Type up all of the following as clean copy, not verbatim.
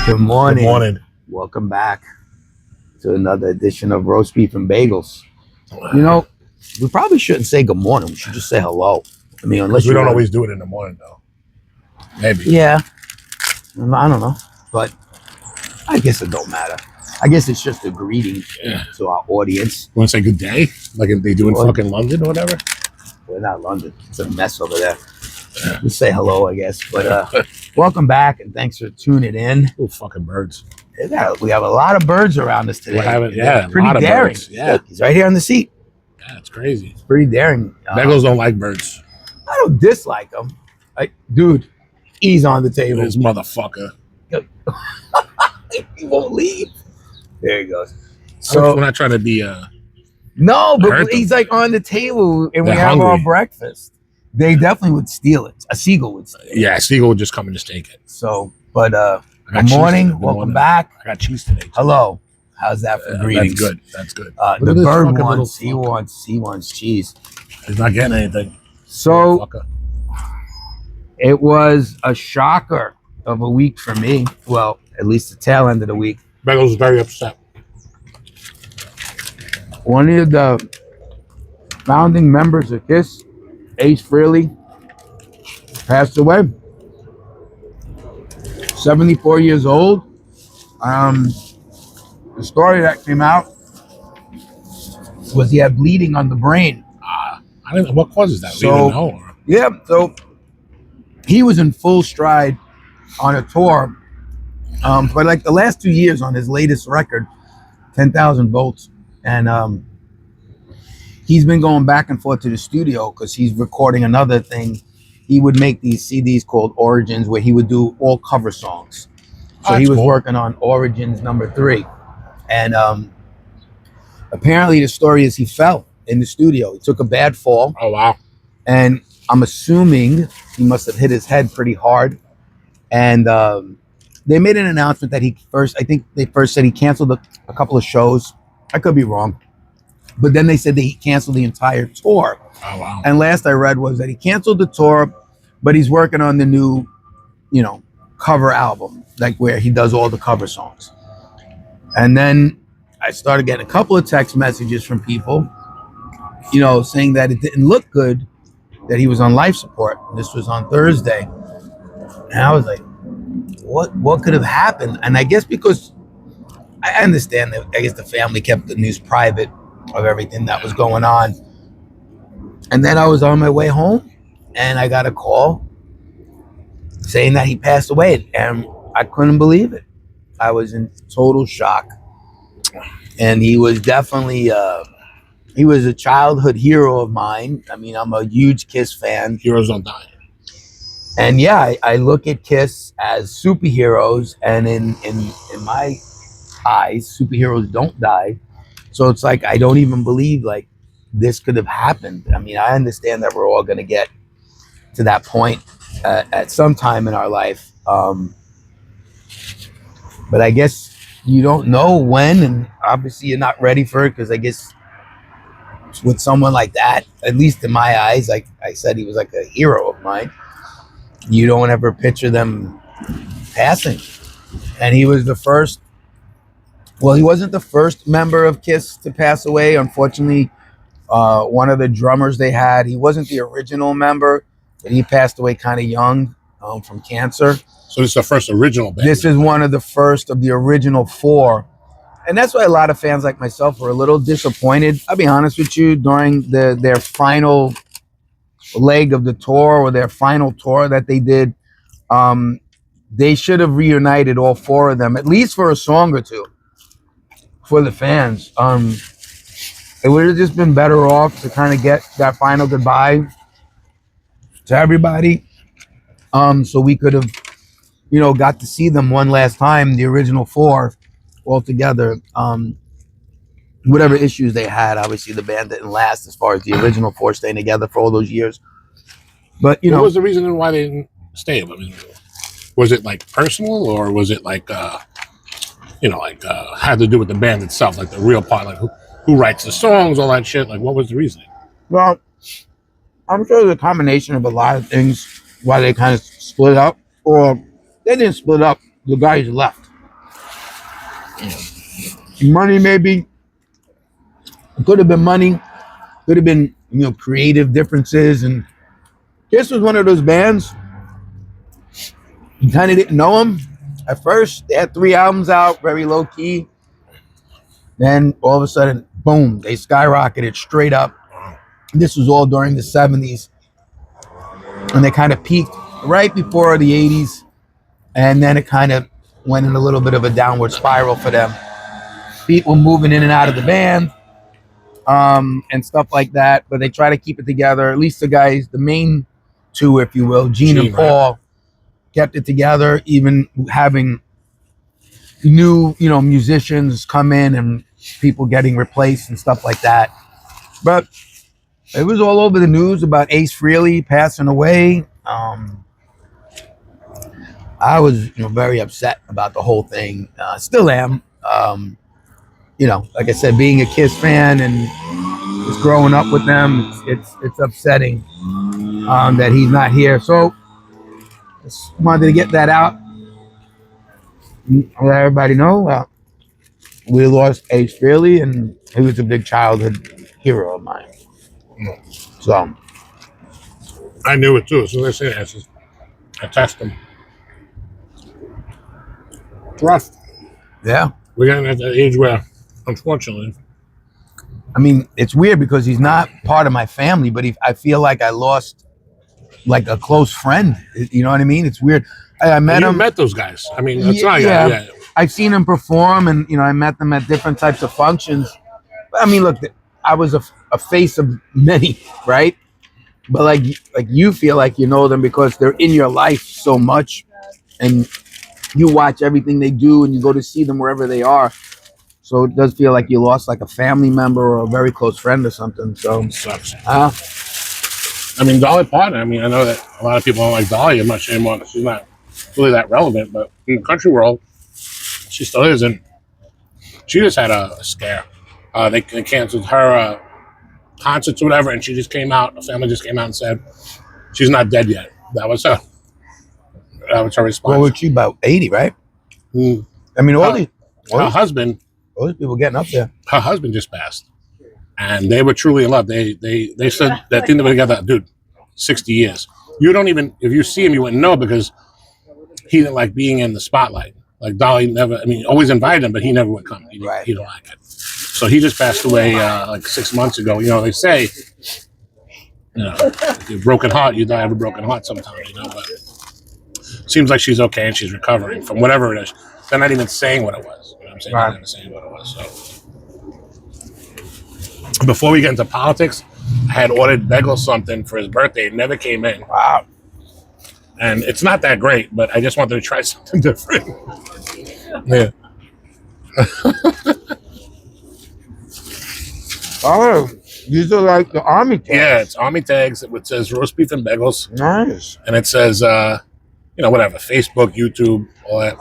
Good morning. Good morning. Welcome back to another edition of Roast Beef and Bagels. You know, we probably shouldn't say good morning. We should just say hello. I mean, unless we don't always do it in the morning, though. Maybe. Yeah. I don't know. But I guess it don't matter. I guess it's just a greeting to our audience. You want to say good day? Like if they do in fucking London or whatever? We're not London. It's a mess over there. We say hello, I guess. But welcome back, and thanks for tuning in. Oh, fucking birds. We have a lot of birds around us today. Pretty daring. Yeah. Look, he's right here on the seat. Yeah, it's crazy. It's pretty daring. Bagels don't like birds. I don't dislike them. Dude, he's on the table. This motherfucker. He won't leave. There he goes. So we're not trying to be no, but he's like on the table and we have our breakfast. They definitely would steal it. A seagull would steal it. Yeah, a seagull would just come and just take it. So, but good morning. Welcome back. I got cheese today. Hello. How's that for greetings? That's good. The bird wants, he wants cheese. He's not getting anything. So it was a shocker of a week for me. Well, at least the tail end of the week. Bagels was very upset. One of the founding members of KISS, Ace Frehley, passed away. 74 years old. The story that came out was he had bleeding on the brain. I don't know what causes that. So, we don't know. Yeah, so he was in full stride on a tour for like the last 2 years on his latest record, 10,000 Volts. And he's been going back and forth to the studio because he's recording another thing. He would make these CDs called Origins where he would do all cover songs. So he was working on Origins #3. And apparently the story is he fell in the studio. He took a bad fall. Oh, wow. And I'm assuming he must have hit his head pretty hard. And they made an announcement that I think they first said he canceled a couple of shows. I could be wrong. But then they said that he canceled the entire tour. Oh, wow. And last I read was that he canceled the tour, but he's working on the new, cover album, like where he does all the cover songs. And then I started getting a couple of text messages from people, saying that it didn't look good that he was on life support. This was on Thursday. And I was like, what could have happened? And I guess because I understand that the family kept the news private of everything that was going on. And then I was on my way home and I got a call saying that he passed away, and I couldn't believe it. I was in total shock. And he was definitely he was a childhood hero of mine. I mean, I'm a huge KISS fan. Heroes don't die. And yeah, I look at KISS as superheroes, and in my eyes, superheroes don't die. So it's like I don't even believe like this could have happened. I mean, I understand that we're all going to get to that point at some time in our life, but I guess you don't know when, and obviously you're not ready for it because I guess with someone like that, at least in my eyes, like I said, he was like a hero of mine. You don't ever picture them passing. And he was the first. Well, he wasn't the first member of KISS to pass away. Unfortunately, one of the drummers they had, he wasn't the original member, but he passed away kind of young from cancer. So this is the first original band. This is one of the first of the original 4. And that's why a lot of fans like myself were a little disappointed. I'll be honest with you, during their final leg of the tour or their final tour that they did, they should have reunited all 4 of them, at least for a song or two. For the fans, it would have just been better off to kind of get that final goodbye to everybody, so we could have, got to see them one last time, the original 4, all together. Whatever issues they had, obviously the band didn't last as far as the original 4 staying together for all those years. But what was the reason why they didn't stay? I mean, was it like personal, or was it like had to do with the band itself, like the real part, like who writes the songs, all that shit? Like, what was the reasoning? Well, I'm sure it's a combination of a lot of things why they kind of split up, or they didn't split up. The guys left. Money, maybe. It could have been money. Could have been, creative differences. And Kiss was one of those bands. You kind of didn't know them at first. They had 3 albums out, very low key. Then all of a sudden, boom, they skyrocketed straight up. This was all during the 70s. And they kind of peaked right before the 80s. And then it kind of went in a little bit of a downward spiral for them. People moving in and out of the band and stuff like that. But they try to keep it together. At least the guys, the main two, if you will, Gene and Paul, kept it together, even having new, musicians come in and people getting replaced and stuff like that. But it was all over the news about Ace Frehley passing away. I was, very upset about the whole thing. Still am. Like I said, being a KISS fan and just growing up with them, it's upsetting that he's not here. So just wanted to get that out. Let everybody know we lost Ace Frehley, and he was a big childhood hero of mine. So I knew it too. As soon as I say that, I test him. It's rough. Yeah. We're getting at that age where, unfortunately, I mean, it's weird because he's not part of my family, but I feel like I lost like a close friend. You know what I mean? It's weird. I met him. Met those guys. I mean, that's right. Yeah. I've seen him perform, and I met them at different types of functions. I mean, look, I was a face of many, right? But like you feel like you know them because they're in your life so much, and you watch everything they do, and you go to see them wherever they are. So it does feel like you lost like a family member or a very close friend or something. So it sucks. I mean, Dolly Parton. I mean, I know that a lot of people don't like Dolly as much anymore. She's not really that relevant, but in the country world, she still is. And she just had a scare. They canceled her concerts or whatever, and she just came out. A family just came out and said she's not dead yet. That was her. That was her response. What was she, about 80, right? Mm. I mean, her husband. All these people getting up there. Her husband just passed, and they were truly in love. They said that thing they were together, dude, 60 years. You don't even, if you see him, you wouldn't know because he didn't like being in the spotlight. Like Dolly never, I mean, always invited him, but he never would come. He didn't like it. So he just passed away like 6 months ago. They say, if you're a broken heart, you die of a broken heart sometimes, but it seems like she's okay and she's recovering from whatever it is. They're not even saying what it was. I'm saying they're not saying what it was. So before we get into politics, I had ordered Bagel something for his birthday. It never came in. Wow. And it's not that great, but I just wanted to try something different. Yeah. Oh, these are like the army tags. Yeah, it's army tags. It says roast beef and bagels. Nice. And it says, whatever, Facebook, YouTube, all that.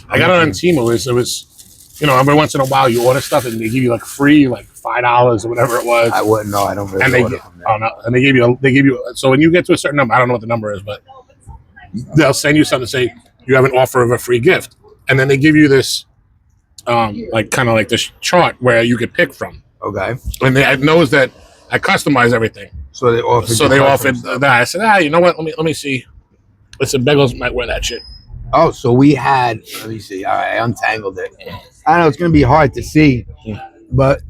I got it on Temu. It was, every once in a while you order stuff and they give you like free, like $5 or whatever it was. I wouldn't know. I don't really order from there. Oh no! And they give you. So when you get to a certain number, I don't know what the number is, but they'll send you something to say you have an offer of a free gift, and then they give you this, like kind of like this chart where you could pick from. Okay. And it knows that I customize everything. So they offered. So they offered that. I said, you know what? Let me see. Listen, Bagels might wear that shit. Oh, so we had. Let me see. All right, I untangled it. I know it's gonna be hard to see, but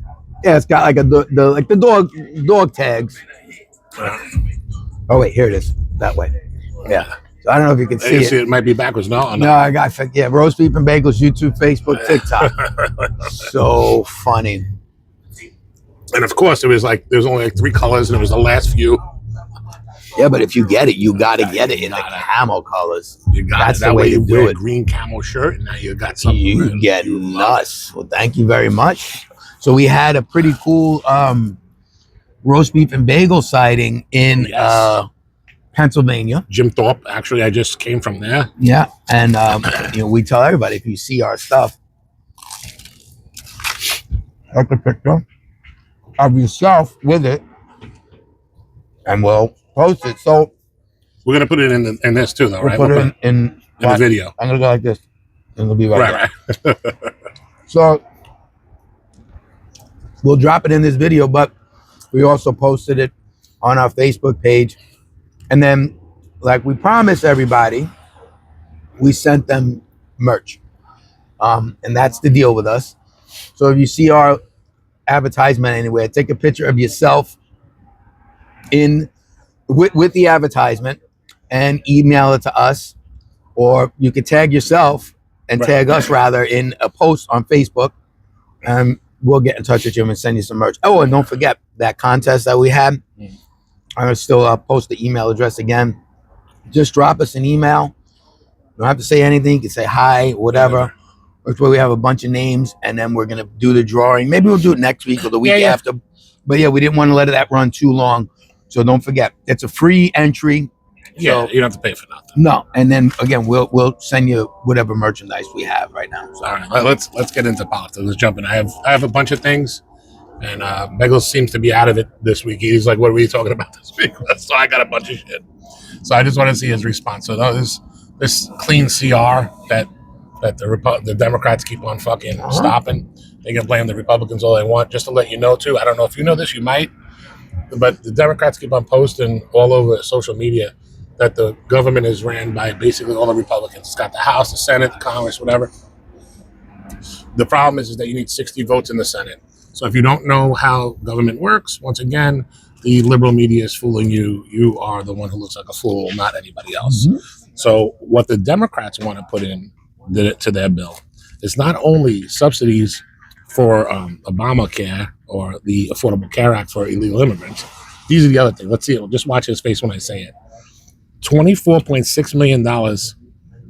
yeah, it's got like the dog tags. Oh wait, here it is. That way. Yeah. So I don't know if you can see it. It might be backwards. No. No, I got roast beef and bagels. YouTube, Facebook, TikTok. So funny. And of course, it was like there's only like 3 colors, and it was the last few. Yeah, but if you get it, you got to get it in the camo colors. You got That's it. That the way you to do wear it. A green camo shirt, and now you got something. You get nuts. Well, thank you very much. So we had a pretty cool roast beef and bagel sighting in Pennsylvania. Jim Thorpe. Actually, I just came from there. Yeah, and we tell everybody if you see our stuff, take a picture of yourself with it, and we'll post it. So we're gonna put it in this too, though, right? We'll put it in the video. I'm gonna go like this. it'll be right there. Right. So we'll drop it in this video, but we also posted it on our Facebook page. And then, like we promised everybody, we sent them merch. And that's the deal with us. So if you see our advertisement anywhere, take a picture of yourself with the advertisement and email it to us, or you could tag yourself and tag us rather in a post on Facebook, and we'll get in touch with you and send you some merch. Oh, and don't forget that contest that we had. I'll still post the email address again. Just drop us an email. You don't have to say anything. You can say hi, whatever. That's where we have a bunch of names, and then we're gonna do the drawing. Maybe we'll do it next week or the week after. But yeah, we didn't want to let that run too long. So don't forget, it's a free entry. Yeah, you don't have to pay for nothing. No, and then again, we'll send you whatever merchandise we have right now. So. All right, let's get into politics. Let's jump in. I have a bunch of things, and Bagels seems to be out of it this week. He's like, "What were you talking about this week?" So I got a bunch of shit. So I just want to see his response. So this clean CR that the Democrats keep on fucking stopping. They can blame the Republicans all they want. Just to let you know, too, I don't know if you know this, you might, but the Democrats keep on posting all over social media that the government is ran by basically all the Republicans. It's got the House, the Senate, the Congress, whatever. The problem is that you need 60 votes in the Senate. So if you don't know how government works, once again, the liberal media is fooling you. You are the one who looks like a fool, not anybody else. So what the Democrats want to put in to their bill is not only subsidies for Obamacare or the Affordable Care Act for illegal immigrants. These are the other things. Let's see it. Just watch his face when I say it. $24.6 million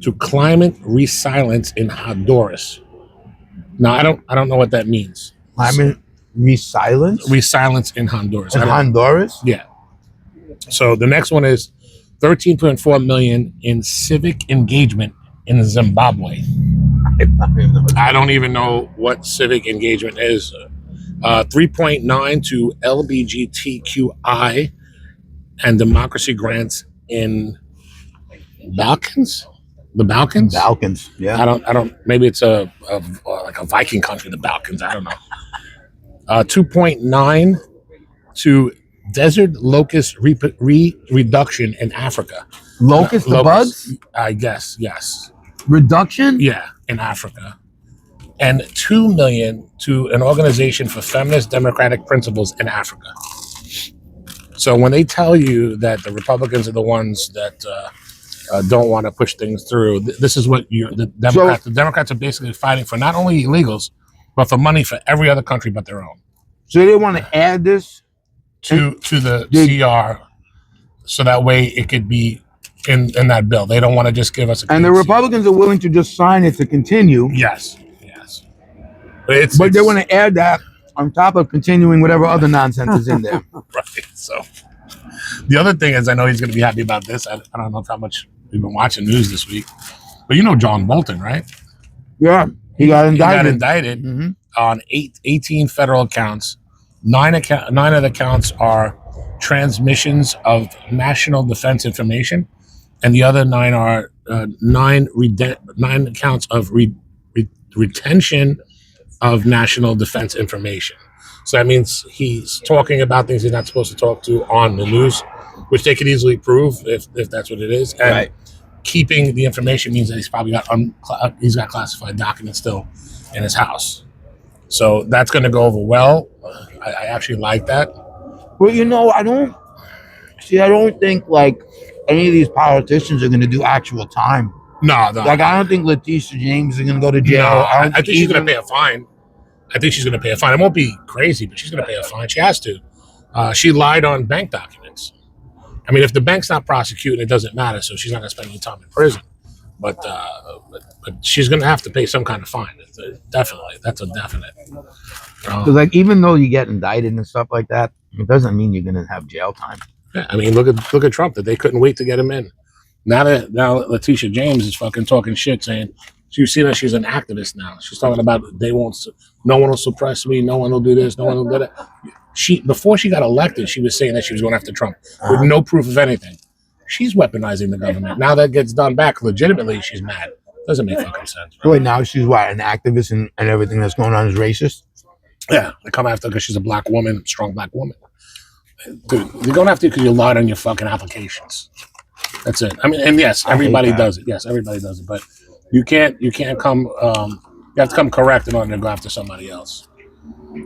to climate resilience in Honduras. Now, I don't know what that means. Climate resilience? Resilience in Honduras. In Honduras? Yeah. So the next one is $13.4 million in civic engagement in Zimbabwe. I don't even know what civic engagement is. 3.9 to LGBTQI and democracy grants in Balkans. The Balkans. Balkans. Yeah. I don't. Maybe it's like a Viking country. The Balkans. I don't know. 2.9 to desert locust reduction in Africa. Locust, the bugs? I guess, yes. Reduction? Yeah, in Africa. And $2 million to an organization for feminist democratic principles in Africa. So when they tell you that the Republicans are the ones that don't want to push things through, this is what the Democrats are basically fighting for, not only illegals, but for money for every other country but their own. So they want to add this to the CR, so that way it could be in that bill. They don't want to just give us a. And the Republicans are willing to just sign it to continue. Yes. But they want to add that on top of continuing whatever other nonsense is in there. Right. So the other thing is, I know he's going to be happy about this. I don't know how much we've been watching news this week, but you know John Bolton, right? Yeah, he got indicted. On 18 federal counts. 9 of the counts are transmissions of national defense information, and the other 9 are 9 counts of retention of national defense information. So that means he's talking about things he's not supposed to talk to on the news, which they could easily prove if that's what it is. And keeping the information means that he's probably got classified documents still in his house. So that's going to go over well. I actually like that. Well, you know, I don't think like any of these politicians are going to do actual time. No. Like, I don't think Letitia James is going to go to jail. No, I think she's going to pay a fine. It won't be crazy, but she's going to pay a fine. She has to. She lied on bank documents. I mean, if the bank's not prosecuting, it doesn't matter. So she's not going to spend any time in prison. But she's going to have to pay some kind of fine. Definitely. That's a definite. Because like, even though you get indicted and stuff like that, it doesn't mean you're going to have jail time. Yeah, I mean, look at Trump, that they couldn't wait to get him in. Now Letitia James is fucking talking shit, saying, you see that she's an activist now. She's talking about no one will suppress me, no one will do this, no one will do that. Before she got elected, she was saying that she was going after Trump with no proof of anything. She's weaponizing the government. Now that gets done back legitimately, she's mad. Doesn't make fucking sense. Bro. Wait, now she's what, an activist and everything that's going on is racist? Yeah, they come after because she's a black woman, strong black woman. Dude, they're going after you because you lied on your fucking applications. That's it. I mean, and yes, everybody does it. Yes, everybody does it. But you can't come. You have to come correct in order to go after somebody else.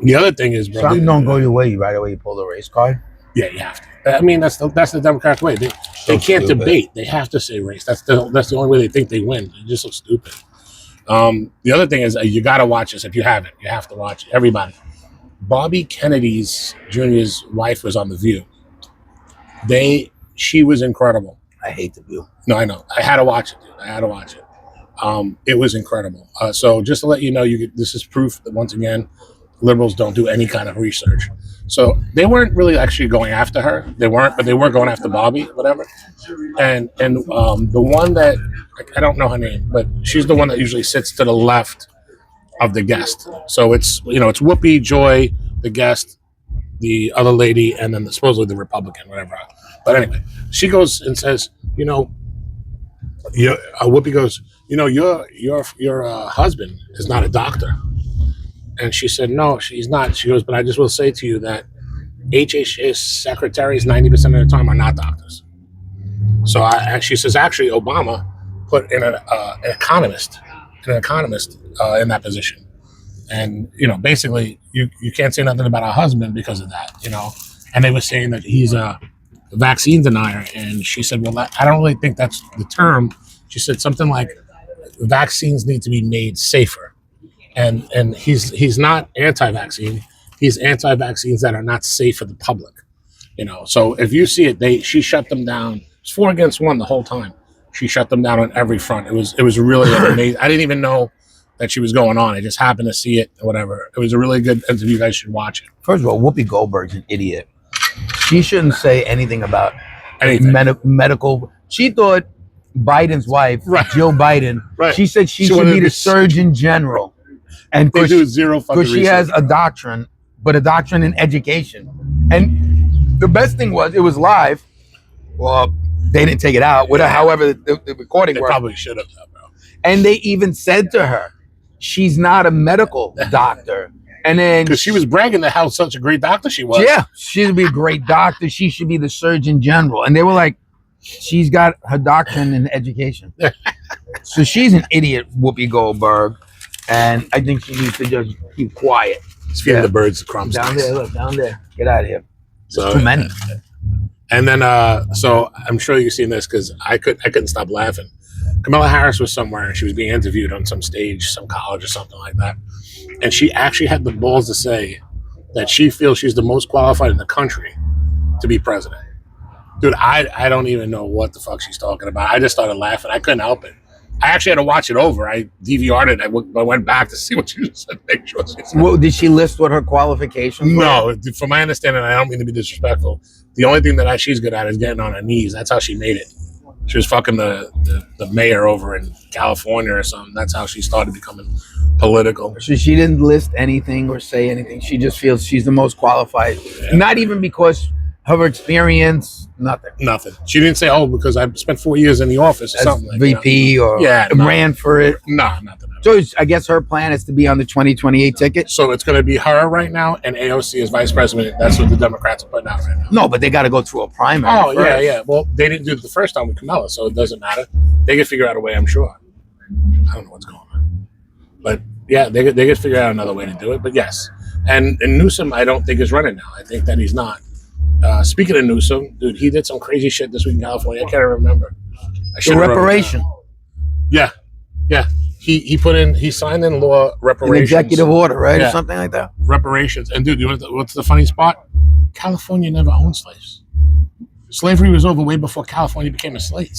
The other thing is, bro, Something don't go your way, right away you pull the race card. Yeah, you have to. I mean, that's the Democratic way. They can't stupid. debate. They have to say race. That's the only way they think they win. They're just so stupid. The other thing is you got to watch this. If you haven't, you have to watch it. Everybody. Bobby Kennedy's Jr.'s wife was on The View. She was incredible. I hate The View. No, I know. I had to watch it, dude. I had to watch it. It was incredible. So just to let you know, this is proof that once again, liberals don't do any kind of research. So they weren't really actually going after her. They weren't, but they were going after Bobby, whatever. And the one that I don't know her name, but she's the one that usually sits to the left of the guest. So it's Whoopi, Joy, the guest, the other lady, and then supposedly the Republican, whatever. But anyway, she goes and says, Whoopi goes, your husband is not a doctor. And she said, no, she's not. She goes, but I just will say to you that HHS secretaries 90% of the time are not doctors. So she says, actually, Obama put in an economist in that position. And, basically, you can't say nothing about her husband because of that, And they were saying that he's a vaccine denier. And she said, well, I don't really think that's the term. She said something like vaccines need to be made safer. And he's not anti-vaccine. He's anti-vaccines that are not safe for the public. So if you see it, she shut them down. It's 4 against 1 the whole time. She shut them down on every front. It was really amazing. I didn't even know that she was going on. I just happened to see it or whatever. It was a really good interview. You guys should watch it. First of all, Whoopi Goldberg's an idiot. She shouldn't say anything about Anything. Medical. She thought Biden's wife, Right. Jill Biden, Right. she said she should be the Surgeon General. And They do zero fucking because she has a doctrine, but a doctrine in education. And the best thing was it was live. Well, they didn't take it out. However, the recording They worked. probably should have, bro. And they even said to her, she's not a medical doctor. And then Because she was bragging to how such a great doctor she was. yeah, she'd be a great doctor. She should be the Surgeon General. And they were like, she's got her doctrine in education. So she's an idiot, Whoopi Goldberg. And I think she needs to just keep quiet. It's feeding the birds the crumbs. Down there, look, down there. Get out of here. So, Too many. And then, so I'm sure you've seen this because I couldn't stop laughing. Kamala Harris was somewhere and she was being interviewed on some stage, some college or something like that. And she actually had the balls to say that she feels she's the most qualified in the country to be president. Dude, I don't even know what the fuck she's talking about. I just started laughing. I couldn't help it. I actually had to watch it over. I DVR'd it. I went back to see what she said. Make sure she said. Well, did she list what her qualifications were? No, from my understanding, I don't mean to be disrespectful. The only thing that she's good at is getting on her knees. That's how she made it. She was fucking the mayor over in California or something. That's how she started becoming political. So she didn't list anything or say anything. She just feels she's the most qualified. Yeah. Not even because of her experience, nothing. Nothing. She didn't say, oh, because I spent 4 years in the office or As something like VP or ran for it. No, nothing. So I guess her plan is to be on the 2028 ticket. So it's going to be her right now and AOC as vice president. That's what the Democrats are putting out right now. No, but they got to go through a primary. Oh, first. yeah. Well, they didn't do it the first time with Kamala, so it doesn't matter. They can figure out a way, I'm sure. I don't know what's going on. But, yeah, they could figure out another way to do it. But, yes. And Newsom, I don't think is running now. I think that he's not. Speaking of Newsom, dude, he did some crazy shit this week in California. I can't remember. The reparation. Yeah. He signed in law reparations. An executive order, right? Yeah. Or something like that. Reparations. And dude, what's the funny spot? California never owned slaves. Slavery was over way before California became a state.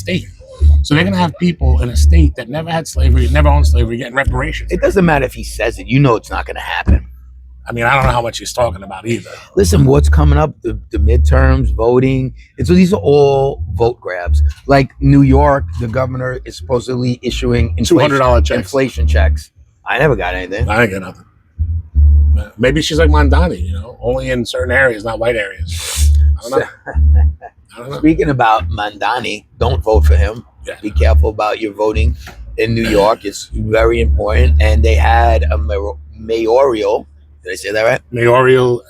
So they're going to have people in a state that never had slavery, never owned slavery, getting reparations. It doesn't matter if he says it. You know it's not going to happen. I mean, I don't know how much he's talking about either. Listen, what's coming up, the midterms, voting, so these are all vote grabs. Like New York, the governor is supposedly issuing $200 checks. Inflation checks. I never got anything. I ain't got nothing. Maybe she's like Mondani, only in certain areas, not white areas. I don't know. Speaking about Mandani, don't vote for him. Yeah. Be careful about your voting in New York. It's very important, and they had a mayoral. Did I say that right? Mayoral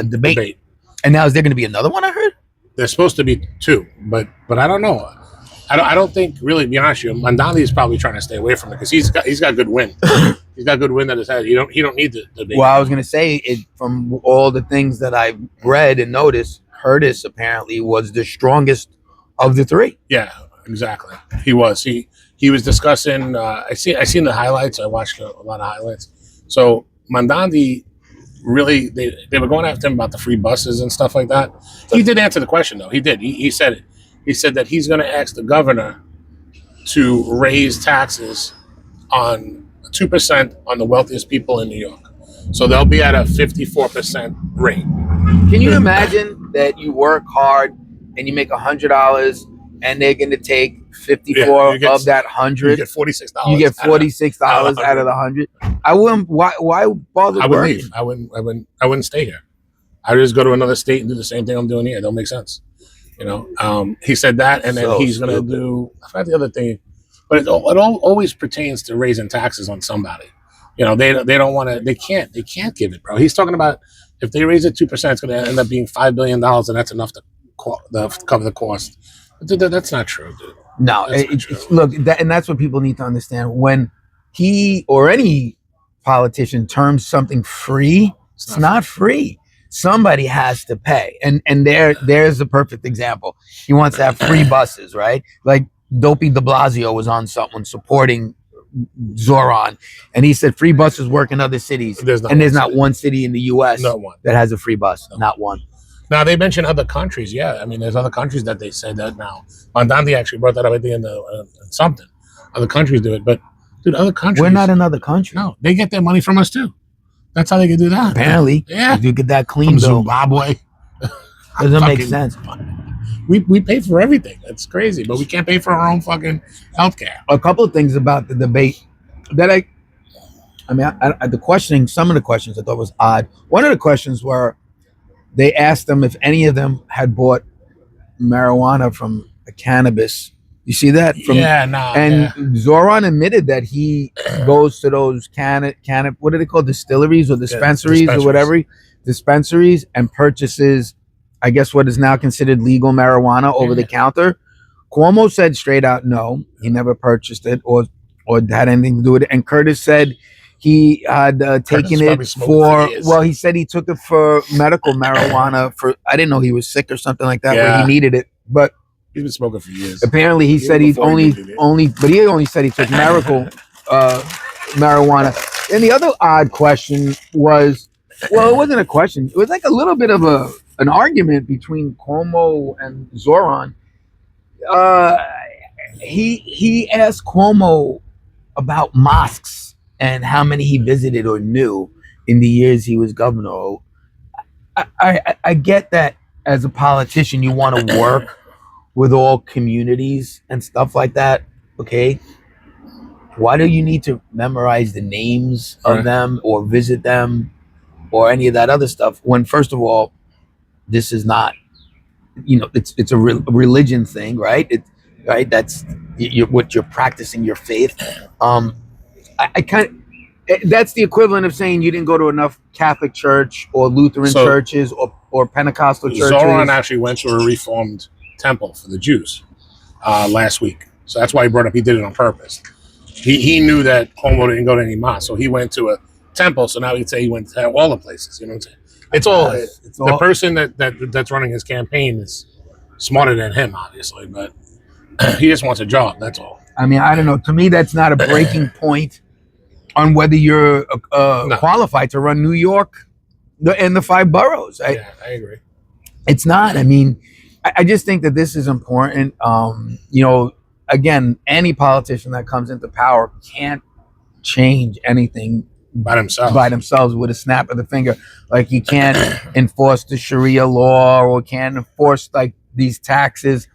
debate. And now is there going to be another one? I heard there's supposed to be 2, but I don't know. I don't think, really, to be honest with you, Mandani is probably trying to stay away from it because he's got good wind. He's got good wind at his head. He don't need the debate. Well, I was going to say from all the things that I've read and noticed, Curtis apparently was the strongest of the 3. Yeah, exactly. He was. He was discussing. I seen the highlights. I watched a lot of highlights. So Mandani really, they were going after him about the free buses and stuff like that. He did answer the question though. He did. He said it. He said that he's going to ask the governor to raise taxes on 2% on the wealthiest people in New York. So they'll be at a 54% rate. Can you imagine that you work hard and you make $100 and they're going to take 54 of that 100? You get $46. You get $46 out of the 100. I wouldn't. Why bother? I would leave. I wouldn't stay here. I would just go to another state and do the same thing I'm doing here. It don't make sense. You know, he said that, and then he's going to do. I forgot the other thing, but it all always pertains to raising taxes on somebody. You know, they don't want to. They can't give it, bro. He's talking about if they raise it 2%, it's going to end up being $5 billion, and that's enough to cover the cost. But that's not true, dude. No, look, and that's what people need to understand. When he or any politician terms something free, it's not free. Somebody has to pay, and there's a perfect example. He wants to have free buses, right? Like Dopey de Blasio was on someone supporting Zoran, and he said free buses work in other cities, there's not one city in the U.S. that has a free bus, not one. Now they mentioned other countries. Yeah, I mean, there's other countries that they said that now. Mandandi actually brought that up at the end of something. Other countries do it, but dude, other countries. We're not another country. No, they get their money from us too. That's how they can do that. Apparently, yeah. You get that clean from Zimbabwe. Doesn't make sense. We pay for everything. It's crazy, but we can't pay for our own fucking healthcare. A couple of things about the debate that some of the questions I thought was odd. One of the questions were they asked them if any of them had bought marijuana from a cannabis. You see that? Zoran admitted that he goes to those what are they called? Distilleries or dispensaries or whatever. Dispensaries and purchases, I guess, what is now considered legal marijuana over the counter. Cuomo said straight out, no, he never purchased it or had anything to do with it. And Curtis said he had taken it for, he said he took it for medical marijuana I didn't know he was sick or something like that, where he needed it. But he's been smoking for years. Apparently he said he only said he took medical marijuana. And the other odd question was, well, it wasn't a question. It was like a little bit of an argument between Cuomo and Zoran. He asked Cuomo about mosques and how many he visited or knew in the years he was governor. I get that as a politician, you want to work with all communities and stuff like that. Okay. Why do you need to memorize the names of them or visit them or any of that other stuff when, first of all, this is not, it's a religion thing, right? That's what you're practicing your faith. That's the equivalent of saying you didn't go to enough Catholic church or Lutheran churches or Pentecostal churches. Zoran actually went to a Reformed temple for the Jews last week. So that's why he brought up, he did it on purpose. He knew that Cuomo didn't go to any mosque, so he went to a temple. So now he'd say he went to all the places. You know what I'm saying? The person that's running his campaign is smarter than him, obviously, but he just wants a job. That's all. I mean, I don't know. To me, that's not a breaking point on whether you're qualified to run New York and the 5 boroughs. I agree. It's not. I mean, I just think that this is important. Again, any politician that comes into power can't change anything by themselves with a snap of the finger. Like you can't enforce the Sharia law or can't enforce like these taxes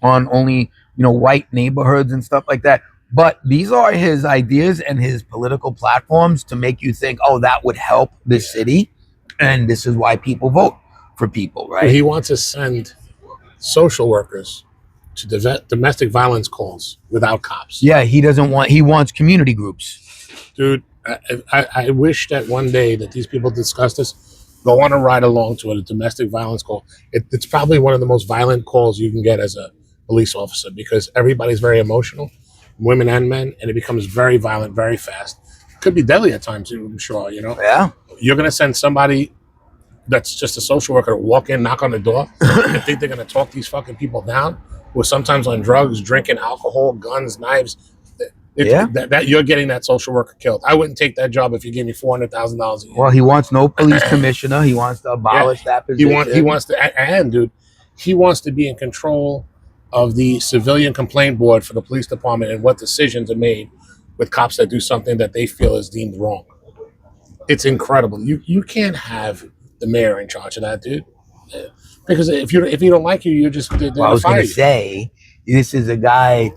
on only white neighborhoods and stuff like that. But these are his ideas and his political platforms to make you think, oh, that would help this city, and this is why people vote for people, right? He wants to send social workers to domestic violence calls without cops. Yeah, he wants community groups. Dude, I wish that one day that these people discuss this, go on a ride along to a domestic violence call. It's probably one of the most violent calls you can get as a police officer, because everybody's very emotional, women and men, and it becomes very violent very fast. Could be deadly at times, I'm sure, Yeah. You're going to send somebody that's just a social worker to walk in, knock on the door, and think they're going to talk these fucking people down, who are sometimes on drugs, drinking alcohol, guns, knives. That you're getting that social worker killed. I wouldn't take that job if you gave me $400,000 a year. Well, he wants no police commissioner. He wants to abolish that position. He wants to, and dude, he wants to be in control of the civilian complaint board for the police department and what decisions are made with cops that do something that they feel is deemed wrong. It's incredible. You can't have the mayor in charge of that, dude. Because if you don't like you, you're just Well, I was going to say, this is a guy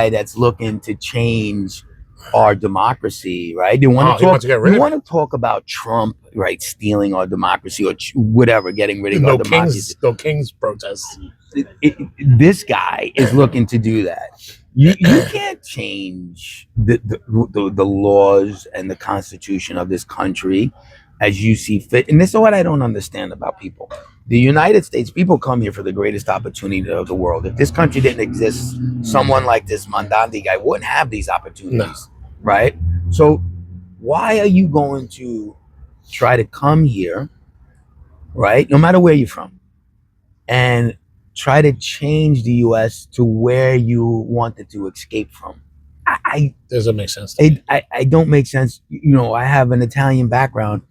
that's looking to change our democracy, right? They want to talk about Trump, right, stealing our democracy or whatever, getting rid of our democracy. No Kings protests. This guy is looking to do that. You can't change the laws and the Constitution of this country as you see fit. And this is what I don't understand about people. The United States, people come here for the greatest opportunity of the world. If this country didn't exist, someone like this Mandandi guy wouldn't have these opportunities, right? So why are you going to try to come here, right, no matter where you're from, and try to change the U.S. to where you wanted to escape from? Doesn't make sense. I don't make sense. I have an Italian background.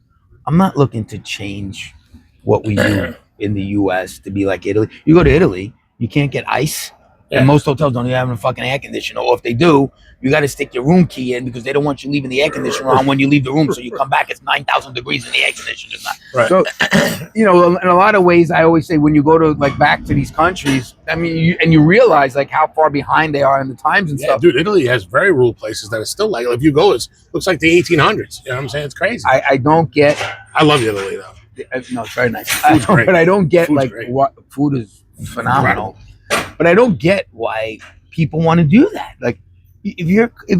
I'm not looking to change what we do in the U.S. to be like Italy. You go to Italy, you can't get ice. Yeah. And most hotels don't even have a fucking air conditioner. Or if they do, you got to stick your room key in because they don't want you leaving the air conditioner on when you leave the room. So you come back, it's 9,000 degrees and the air conditioner's not. Right. So, in a lot of ways, I always say when you go to back to these countries, I mean, you realize how far behind they are in the times and stuff. Dude, Italy has very rural places that are still like, if you go, it looks like the 1800s. You know what I'm saying? It's crazy. I don't get. I love Italy though. No, it's very nice. But I don't get what food is phenomenal. But I don't get why people want to do that. Like, if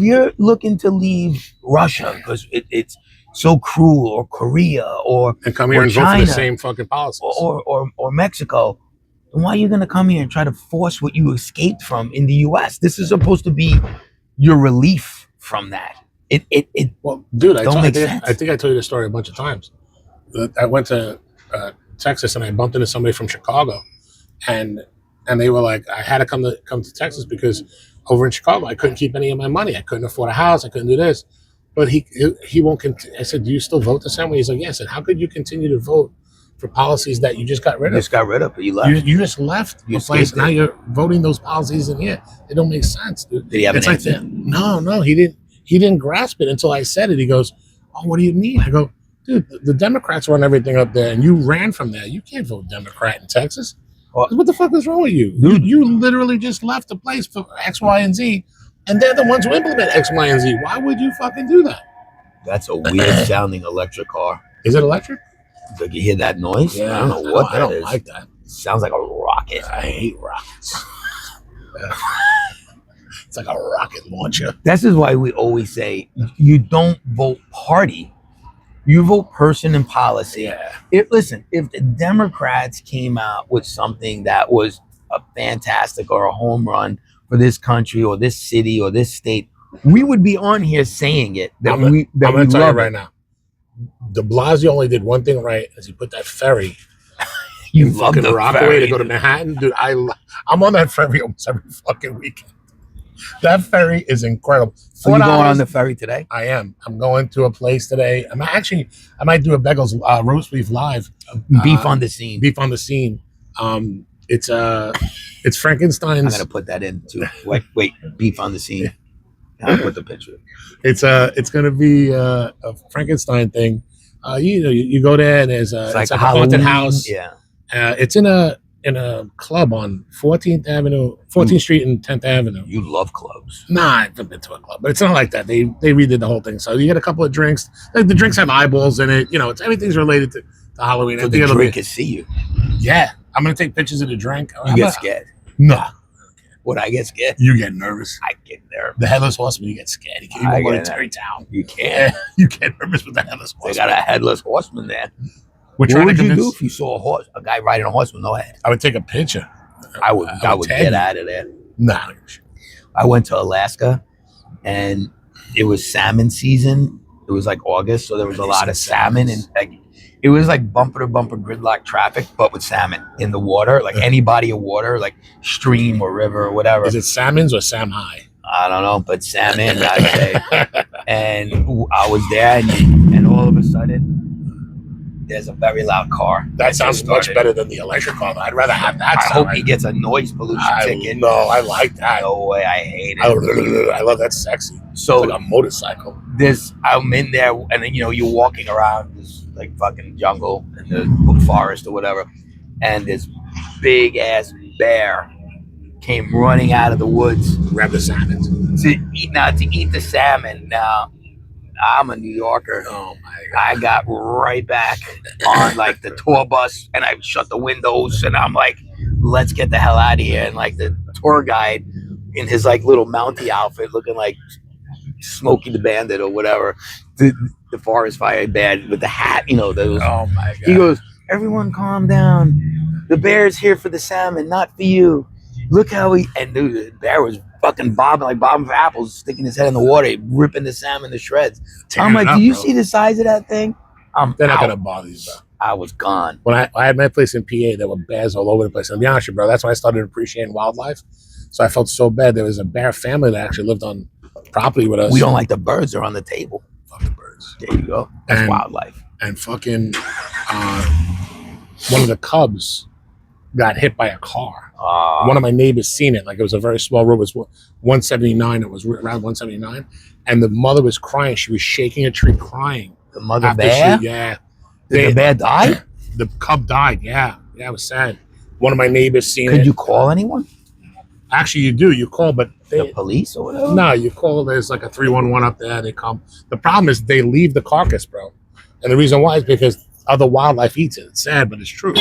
you're looking to leave Russia because it's so cruel, or Korea, and come here and China, vote for the same fucking policies, or Mexico, then why are you going to come here and try to force what you escaped from in the U.S.? This is supposed to be your relief from that. Well, dude, I think I told you this story a bunch of times. I went to Texas and I bumped into somebody from Chicago, and they were like, I had to come to Texas because over in Chicago I couldn't keep any of my money. I couldn't afford a house. I couldn't do this. But he won't continue. I said, do you still vote the same way? He's like, yeah. I said, how could you continue to vote for policies that you just got rid of? But you left. You just left the place. Now you're voting those policies in here. They don't make sense, dude. Did he have an answer? No, he didn't. He didn't grasp it until I said it. He goes, oh, what do you mean? I go, dude, the Democrats run everything up there, and you ran from there. You can't vote Democrat in Texas. What the fuck is wrong with you? Dude, you literally just left the place for X, Y, and Z, and they're the ones who implement X, Y, and Z. Why would you fucking do that? That's a weird sounding electric car. Is it electric? Like, you hear that noise? Yeah, I don't know what that is. I don't like that. It sounds like a rocket. I hate rockets. It's like a rocket launcher. This is why we always say you don't vote party. You vote person and policy. Yeah. If the Democrats came out with something that was a fantastic or a home run for this country or this city or this state, we would be on here saying it. I'm going to tell you right now. De Blasio only did one thing right, is he put that ferry. You love the Rockaway to go to Manhattan, dude. I'm on that ferry almost every fucking weekend. That ferry is incredible. So you going on the ferry today? I am. I'm going to a place today. I might do a Bagels roast beef live. Beef on the scene. Beef on the scene. It's Frankenstein's. I'm gonna put that in too. Wait, beef on the scene. I'll put the picture. It's gonna be a Frankenstein thing. You go there and there's it's like a haunted house. Yeah. It's in a club on 14th Avenue, 14th Street and 10th Avenue. You love clubs. Nah, I haven't been to a club, but it's not like that. They redid the whole thing. So you get a couple of drinks. Like, the drinks have eyeballs in it. everything's related to Halloween. So the drink can see you. Yeah. I'm going to take pictures of the drink. You get scared. No. Would I get scared? You get nervous. I get nervous. The headless horseman, you get scared. You can't even go to Terrytown. You can't. You get nervous with the headless They horseman. got a headless horseman there. We're What trying would to you convince. do if you saw a guy riding a horse with no head? I would take a picture. I would tag get you. out of there. Nah. I went to Alaska, and it was salmon season. It was like August, so there was a lot of salmon, and like it was like bumper to bumper gridlock traffic, but with salmon in the water, like any body of water, like stream or river or whatever. Is it salmons or Sam High? I don't know, but salmon, I'd say. And I was there, and all of a sudden, there's a very loud car. That sounds much better than the electric car. I'd rather have that. I hope he gets a noise pollution ticket. No, I like that. No way, I hate it. I love that sexy. So It's like a motorcycle. I'm in there, and then you're walking around this like fucking jungle in the forest or whatever, and this big ass bear came running out of the woods Grab the salmons. to eat the salmon. Now I'm a New Yorker. Oh my god! I got right back on like the tour bus, and I shut the windows, and I'm like, let's get the hell out of here. And like the tour guide in his like little Mountie outfit, looking like Smokey the Bandit or whatever, the forest fire band with the hat, those. Oh my god! He goes, everyone calm down. The bear's here for the salmon, not for you. Look how and dude, the bear was fucking bobbing for apples, sticking his head in the water, ripping the salmon to shreds. I'm like, do you see the size of that thing? They're not gonna bother you, bro. I was gone. When I had my place in PA, there were bears all over the place. And to be honest with you, bro, that's when I started appreciating wildlife. So I felt so bad. There was a bear family that actually lived on property with us. We don't like the birds; they're on the table. Fuck the birds. There you go. That's wildlife. And fucking one of the cubs got hit by a car. One of my neighbors seen it. Like it was a very small road. It was 179. It was around 179. And the mother was crying. She was shaking a tree crying. The mother bear? Yeah. Did the bear die? The cub died. Yeah. Yeah, it was sad. One of my neighbors seen it. Could you call anyone? Actually, you do. You call, but The police or whatever? no, you call. There's like a 311 up there. They come. The problem is they leave the carcass, bro. And the reason why is because other wildlife eats it. It's sad, but it's true.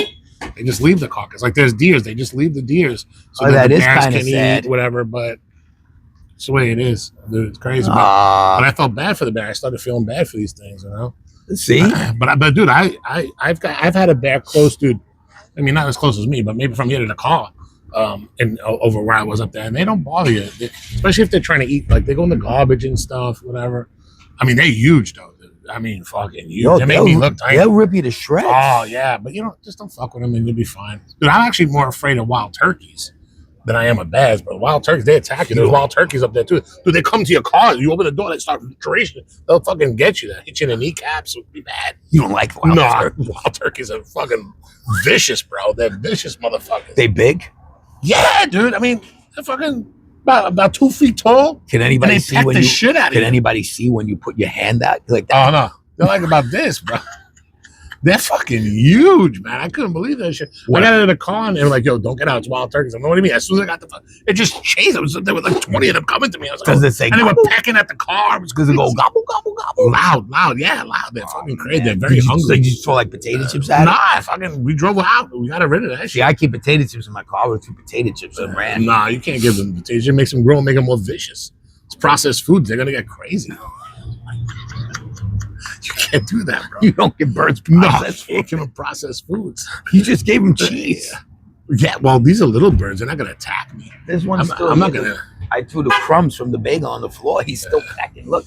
They just leave the carcass. Like there's deers. They just leave the deers so that the is bears kinda can sad. eat whatever. But it's the way it is. Dude, it's crazy. But I felt bad for the bear. I started feeling bad for these things, See? But dude, I've had a bear close, dude. I mean, not as close as me, but maybe from here to the car, and over where I was up there, and they don't bother you, especially if they're trying to eat. Like they go in the garbage and stuff, whatever. I mean, they're huge though. I mean, fucking huge. Yo, they make me look tiny. They'll rip you to shreds. Oh yeah, but just don't fuck with them, and you'll be fine. Dude, I'm actually more afraid of wild turkeys than I am of bears. But wild turkeys, they attack you. There's wild turkeys up there too. Dude, they come to your car. You open the door, they start duration. They'll fucking get you. They'll hit you in the kneecaps. It'll be bad. You don't like wild turkeys? Wild turkeys are fucking vicious, bro. They're vicious motherfuckers. They big? Yeah, dude. I mean, they're fucking about 2 feet tall. Can anybody And they see peck when the you? shit out of Can you. anybody see when you put your hand out like that? Oh no, they're like about this, bro. They're fucking huge, man. I couldn't believe that shit. I got out of the car and they were like, "Yo, don't get out. It's wild turkeys." I'm like, "What do you mean?" As soon as I got the phone, it just chased them. There were like 20 of them coming to me. I was like, Does it say? and they were gobble? pecking at the car. Does it go gobble gobble gobble? Loud, yeah, loud. They're fucking crazy. Man. They're very So hungry. you just throw like potato chips at it? Nah, we drove out. We got rid of that See, shit. I keep potato chips in my car with 2 potato chips and ran. Nah, you can't give them potatoes. It makes them grow and make them more vicious. It's processed foods. They're gonna get crazy. You can't do that, bro. You don't give birds No, you processed can't food. give them processed foods. You just gave them cheese. Yeah, well, these are little birds. They're not gonna attack me. This one's still. I'm not gonna. I threw the crumbs from the bagel on the floor. He's still pecking. Look,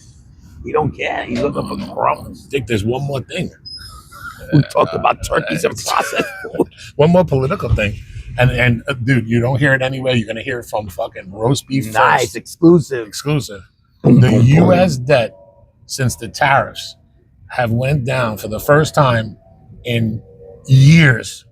he don't care. He's looking for crumbs. I think there's one more thing. We talked about turkeys and processed food. One more political thing. And dude, you don't hear it anywhere. You're gonna hear it from fucking roast beef Nice, first. exclusive. Exclusive. Boom, The boom, boom. U.S. debt since the tariffs have went down for the first time in years,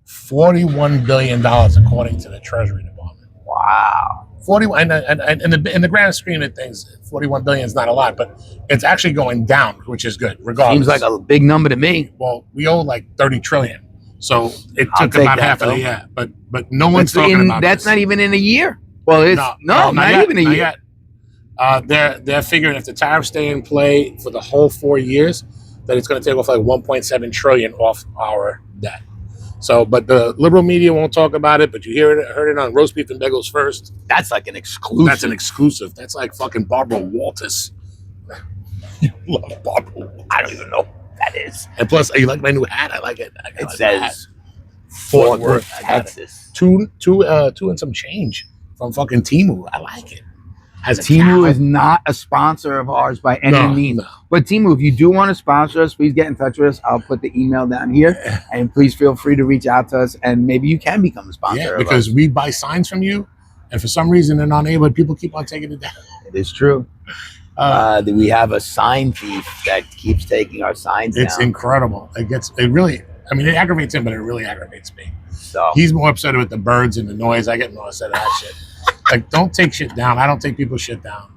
$41 billion, according to the Treasury Department. Wow. 41, and in the grand scheme of things, 41 billion is not a lot, but it's actually going down, which is good. Regardless, Seems like a big number to me. well, we owe like 30 trillion, so it I'll took take about that, half of though. the year. But no one's talking about That's this. not even in a year. Well, it's not yet, even a not year. yet. They're figuring if the tariffs stay in play for the whole 4 years, that it's going to take off like 1.7 trillion off our debt. So, but the liberal media won't talk about it. But you heard it on Roast Beef and Bagels First. That's like an exclusive. That's an exclusive. That's like fucking Barbara Walters. You love Barbara. I don't even know what that is. And plus, you like my new hat? I like it. It says Fort Worth, Texas. Two and some change from fucking Temu. I like it. Temu is not a sponsor of ours by any means. No. But Temu, if you do want to sponsor us, please get in touch with us. I'll put the email down here, and please feel free to reach out to us, and maybe you can become a sponsor. Yeah, because we buy signs from you, and for some reason in our neighborhood, people keep on taking it down. It is true. We have a sign thief that keeps taking our signs down. It's incredible. It really, I mean, it aggravates him, but it really aggravates me. So he's more upset with the birds and the noise. I get more upset at that shit. Like, don't take shit down. I don't take people's shit down.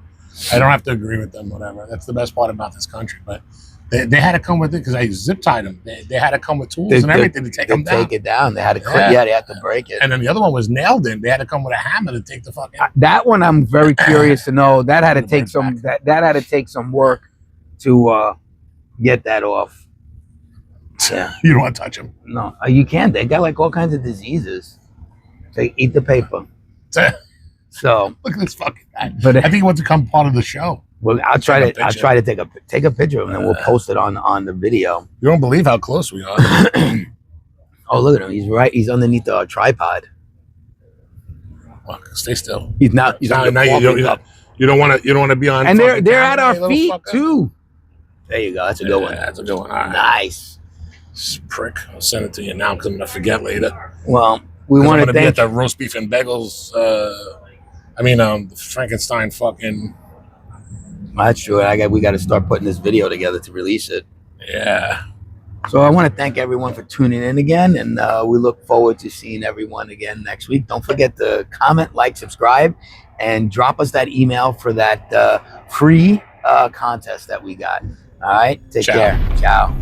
I don't have to agree with them, whatever. That's the best part about this country. But they had to come with it because I zip tied them. They had to come with tools and everything to take them down. Take it down. They had to they had to break it. And then the other one was nailed in. They had to come with a hammer to take the fucking. That one I'm very curious to know. That had to take some. That had to take some work to get that off. Yeah, you don't want to touch them. No, you can't. They got like all kinds of diseases. They eat the paper. So look at this fucking guy. But I think he wants to become part of the show. Well, I'll try to take a picture of him, and we'll post it on the video. You don't believe how close we are. Oh, look at him! He's right. He's underneath the tripod. Well, stay still. He's not. He's not. You don't want to be on. And they're at our feet too. There you go. That's a good one. That's a good one. All right. Nice. Prick. I'll send it to you now because I'm gonna forget later. Well, we want to be at the Roast Beef and Bagels. Frankenstein fucking. That's true. We got to start putting this video together to release it. Yeah. So I want to thank everyone for tuning in again, and we look forward to seeing everyone again next week. Don't forget to comment, like, subscribe, and drop us that email for that free contest that we got. All right. Take care. Ciao.